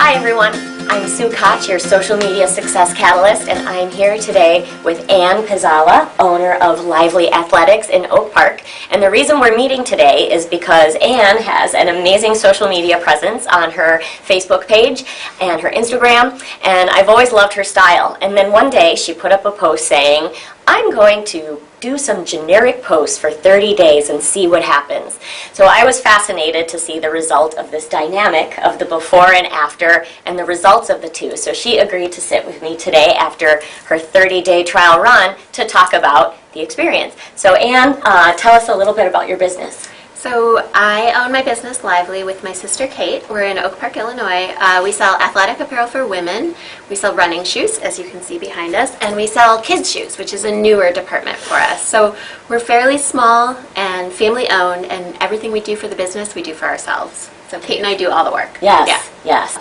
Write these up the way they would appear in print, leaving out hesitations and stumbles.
Hi everyone, I'm Sue Koch, your social media success catalyst, and I'm here today with Pezalla, owner of Lively Athletics in Oak Park. And the reason we're meeting today is because Ann has an amazing social media presence on her Facebook page and her Instagram, and I've always loved her style. And then one day she put up a post saying, I'm going to do some generic posts for 30 days and see what happens. So I was fascinated to see the result of this dynamic of the before and after and the results of the two. So she agreed to sit with me today after her 30-day trial run to talk about the experience. So Ann, tell us a little bit about your business. So I own my business Lively with my sister Kate. We're in Oak Park, Illinois. We sell athletic apparel for women. We sell running shoes, as you can see behind us, and we sell kids shoes, which is a newer department for us. So we're fairly small and family owned, and everything we do for the business, we do for ourselves. So Kate and I do all the work. Yes, yeah. yes.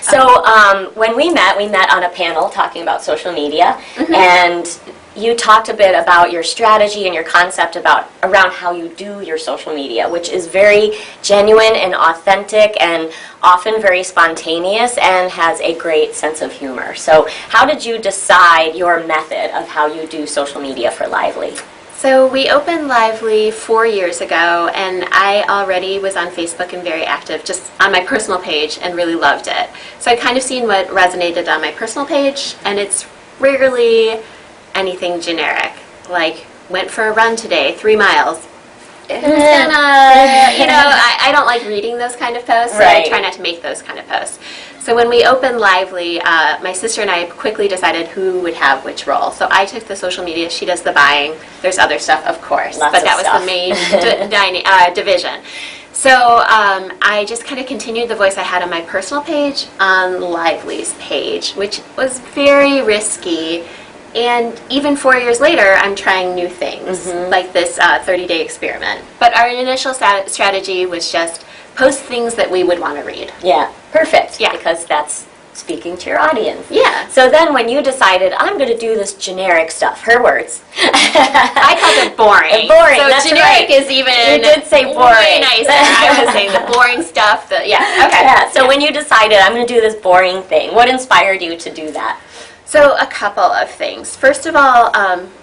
So when we met on a panel talking about social media, and you talked a bit about your strategy and your concept around how you do your social media, which is very genuine and authentic and often very spontaneous and has a great sense of humor. So how did you decide your method of how you do social media for Lively? So we opened Lively 4 years ago, and I already was on Facebook and very active just on my personal page and really loved it. So I kind of seen what resonated on my personal page, and it's rarely anything generic, like went for a run today, 3 miles. It's gonna, I don't like reading those kind of posts, so I try not to make those kind of posts. So when we opened Lively, my sister and I quickly decided who would have which role. So I took the social media, she does the buying. There's other stuff, of course, but that was the main division. So I just kind of continued the voice I had on my personal page on Lively's page, which was very risky. And even 4 years later, I'm trying new things, like this 30-day experiment. But our initial strategy was just post things that we would want to read. Yeah, perfect. Yeah. Because that's speaking to your audience. Yeah. So then when you decided, I'm going to do this generic stuff, her words. I called it boring. Boring, so that's generic right. is even You did say boring. way nicer. I was saying the boring stuff. Okay. Yeah. So when you decided, I'm going to do this boring thing, what inspired you to do that? So a couple of things. First of all,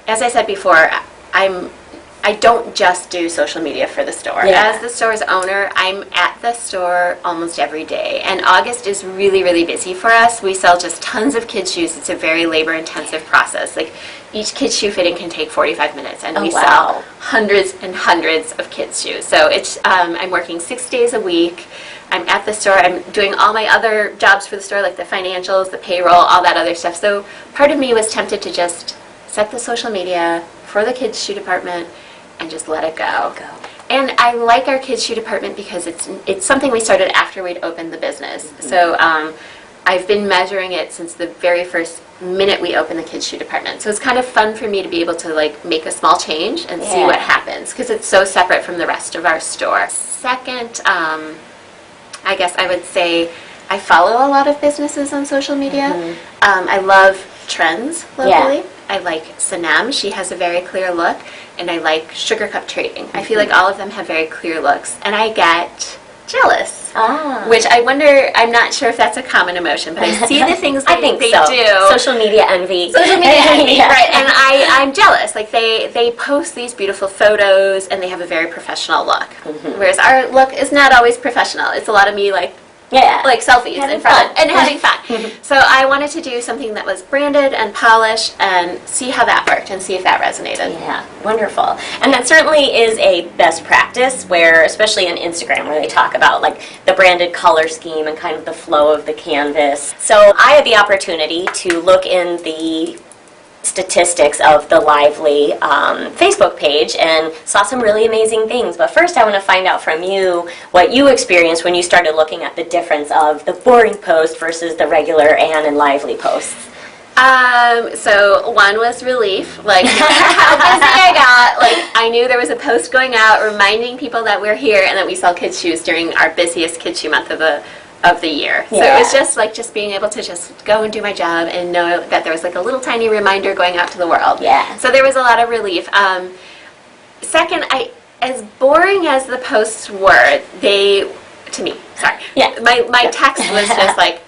as I said before, I don't just do social media for the store. Yeah. As the store's owner, I'm at the store almost every day. And August is really, really busy for us. We sell just tons of kids' shoes. It's a very labor-intensive process. Like each kid's shoe fitting can take 45 minutes, and we sell hundreds and hundreds of kids' shoes. So it's I'm working 6 days a week. I'm at the store, I'm doing all my other jobs for the store, like the financials, the payroll, all that other stuff. So part of me was tempted to just set the social media for the kids' shoe department and just let it go. And I like our kids' shoe department because it's something we started after we'd opened the business. So I've been measuring it since the very first minute we opened the kids' shoe department. So it's kind of fun for me to be able to like make a small change and see what happens, because it's so separate from the rest of our store. Second, I guess I would say I follow a lot of businesses on social media. I love trends locally. Yeah. I like Sanam. She has a very clear look. And I like Sugar Cup Trading. I feel like all of them have very clear looks. And I get jealous. Which I wonder, I'm not sure if that's a common emotion, but I see the things that they do. Social media envy. Social media envy, right. And I'm jealous. Like they post these beautiful photos and they have a very professional look. Whereas our look is not always professional. It's a lot of me like selfies in front and having fun. So I wanted to do something that was branded and polished and see how that worked and see if that resonated. Yeah, wonderful. And that certainly is a best practice where, especially on Instagram, where they talk about like the branded color scheme and kind of the flow of the canvas. So I had the opportunity to look in the statistics of the Lively Facebook page and saw some really amazing things. But first I want to find out from you what you experienced when you started looking at the difference of the boring post versus the regular Ann and Lively posts. So one was relief, like no matter how busy I got, like I knew there was a post going out reminding people that we're here and that we sell kids shoes during our busiest kids shoe month of the year. So it was just being able to just go and do my job and know that there was like a little tiny reminder going out to the world. Yeah. So there was a lot of relief. Second, as boring as the posts were, to me, sorry. Yeah. My text was just like,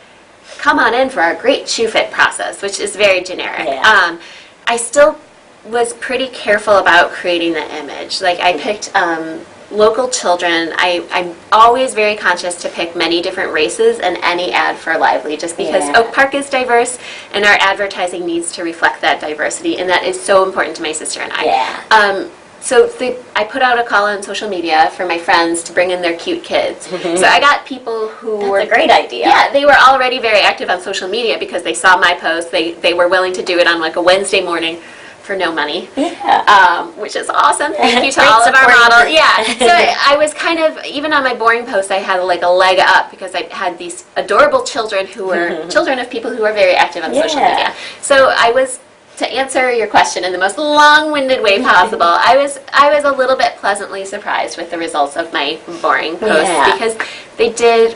come on in for our great shoe fit process, which is very generic. Yeah. I still was pretty careful about creating the image. Like I picked local children. I'm always very conscious to pick many different races in any ad for Lively, just because Oak Park is diverse and our advertising needs to reflect that diversity, and that is so important to my sister and I. Yeah. So I put out a call on social media for my friends to bring in their cute kids. So I got people who were... That's a great idea. Yeah, they were already very active on social media because they saw my post. They were willing to do it on like a Wednesday morning for no money. Yeah. Which is awesome. Thank you to Great all of our supporting models. group. Yeah. So I was kind of, even on my boring post, I had like a leg up because I had these adorable children who were children of people who are very active on social media. So I was... To answer your question in the most long-winded way possible, I was a little bit pleasantly surprised with the results of my boring posts because they did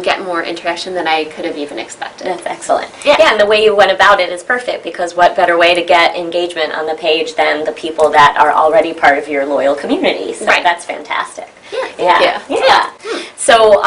get more interaction than I could have even expected. That's excellent. Yeah, and the way you went about it is perfect, because what better way to get engagement on the page than the people that are already part of your loyal community? So that's fantastic. Yeah, thank you. Yeah. So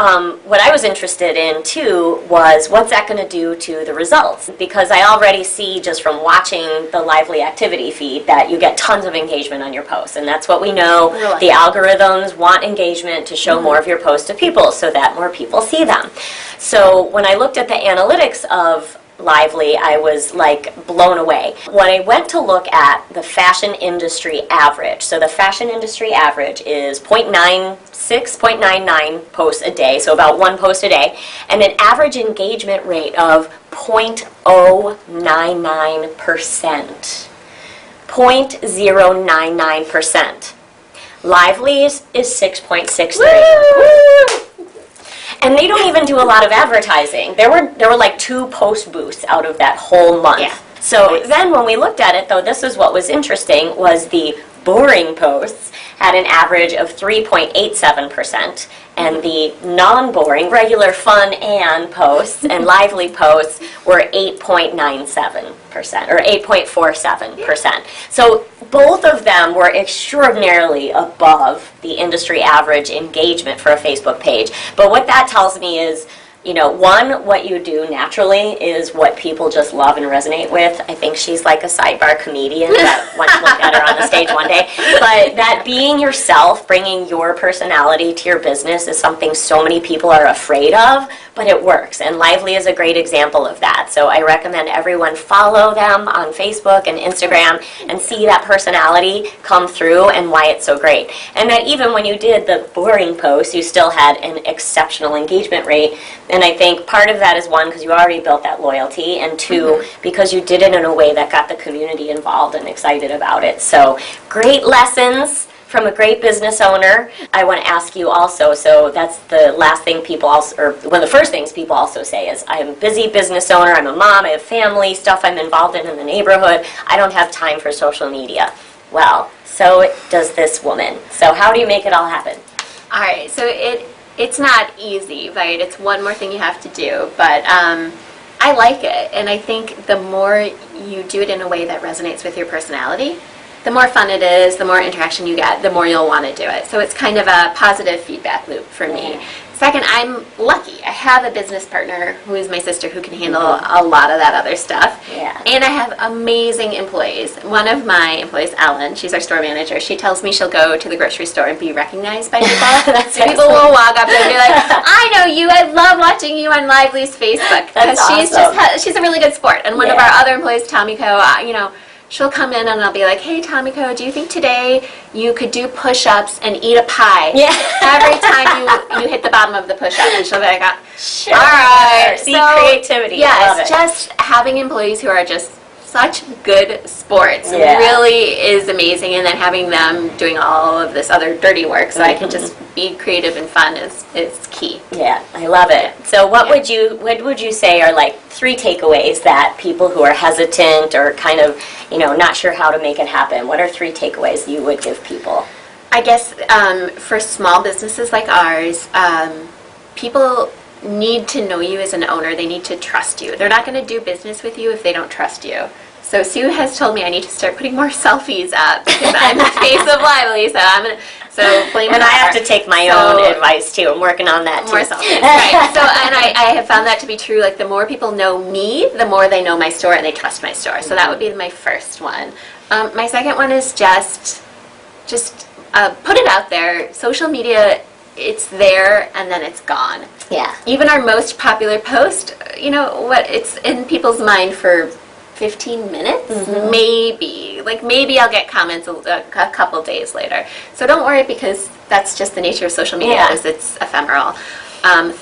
what I was interested in, too, was what's that going to do to the results? Because I already see just from watching the Lively activity feed that you get tons of engagement on your posts. And that's what we know. Really? The algorithms want engagement to show more of your posts to people so that more people see them. So when I looked at the analytics of Lively, I was like blown away. When I went to look at the fashion industry average, so the fashion industry average is 0.99 posts a day, so about one post a day, and an average engagement rate of 0.099%. 0.099%. Lively's is 6.63. And they don't even do a lot of advertising. There were like 2 post boosts out of that whole month. Yeah. So then when we looked at it, though, this is what was interesting, was the boring posts had an average of 3.87%, and the non-boring, regular fun and posts and lively posts were 8.97% or 8.47%. So both of them were extraordinarily above the industry average engagement for a Facebook page. But what that tells me is, you know, one, what you do naturally is what people just love and resonate with. I think she's like a sidebar comedian that once looked at her on the stage one day. But that being yourself, bringing your personality to your business is something so many people are afraid of, but it works. And Lively is a great example of that. So I recommend everyone follow them on Facebook and Instagram and see that personality come through and why it's so great. And that even when you did the boring post, you still had an exceptional engagement rate. And I think part of that is, one, because you already built that loyalty, and two, because you did it in a way that got the community involved and excited about it. So great lessons from a great business owner. I want to ask you also, so that's the last thing people also, or one of the first things people also say is, I'm a busy business owner, I'm a mom, I have family, stuff I'm involved in the neighborhood, I don't have time for social media. Well, so does this woman. So how do you make it all happen? All right, so it's not easy, right? It's one more thing you have to do, but I like it, and I think the more you do it in a way that resonates with your personality, the more fun it is, the more interaction you get, the more you'll want to do it. So it's kind of a positive feedback loop for me. Second, I'm lucky. I have a business partner who is my sister who can handle a lot of that other stuff. Yeah. And I have amazing employees. One of my employees, Ellen, she's our store manager, she tells me she'll go to the grocery store and be recognized by people. So people will walk up and be like, I know you, I love watching you on Lively's Facebook. Because she's a really good sport. And one of our other employees, Tomiko, you know, she'll come in and I'll be like, hey, Tomiko, do you think today you could do push-ups and eat a pie? Yeah. Every time you hit the bottom of the push-up. And she'll be like, sure. All right. See, creativity. Yeah, I love it's it. just having employees who are just such good sports Yeah. really is amazing. And then having them doing all of this other dirty work so I can just be creative and fun is key. Yeah, I love it. So what would you say are like 3 takeaways that people who are hesitant or kind of, you know, not sure how to make it happen, what are 3 takeaways you would give people? I guess for small businesses like ours, people need to know you as an owner. They need to trust you. They're not going to do business with you if they don't trust you. So Sue has told me I need to start putting more selfies up because I'm the face of Lively. So So blame And her. I have to take my own advice too. I'm working on that too. More selfies, right? So, and I have found that to be true. Like, the more people know me, the more they know my store and they trust my store. So that would be my first one. My second one is just put it out there. Social media, it's there and then it's gone. Yeah. Even our most popular post, you know what? It's in people's mind for 15 minutes, maybe. Like, maybe I'll get comments a couple days later. So don't worry, because that's just the nature of social media, is it's ephemeral.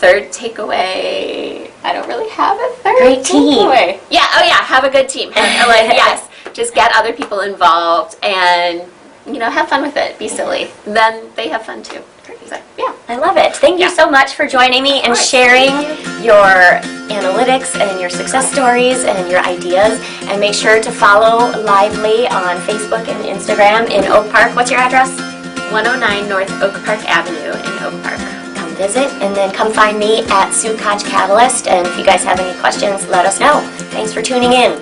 Third takeaway, I don't really have a third Great team. takeaway. Yeah, have a good team. Yes, just get other people involved and, have fun with it. Be silly. Then they have fun too. So, yeah. I love it. Thank you so much for joining me and sharing your analytics and your success stories and your ideas. And make sure to follow Lively on Facebook and Instagram in Oak Park. What's your address? 109 North Oak Park Avenue in Oak Park. Come visit, and then come find me at Koch Catalyst. And if you guys have any questions, let us know. Thanks for tuning in.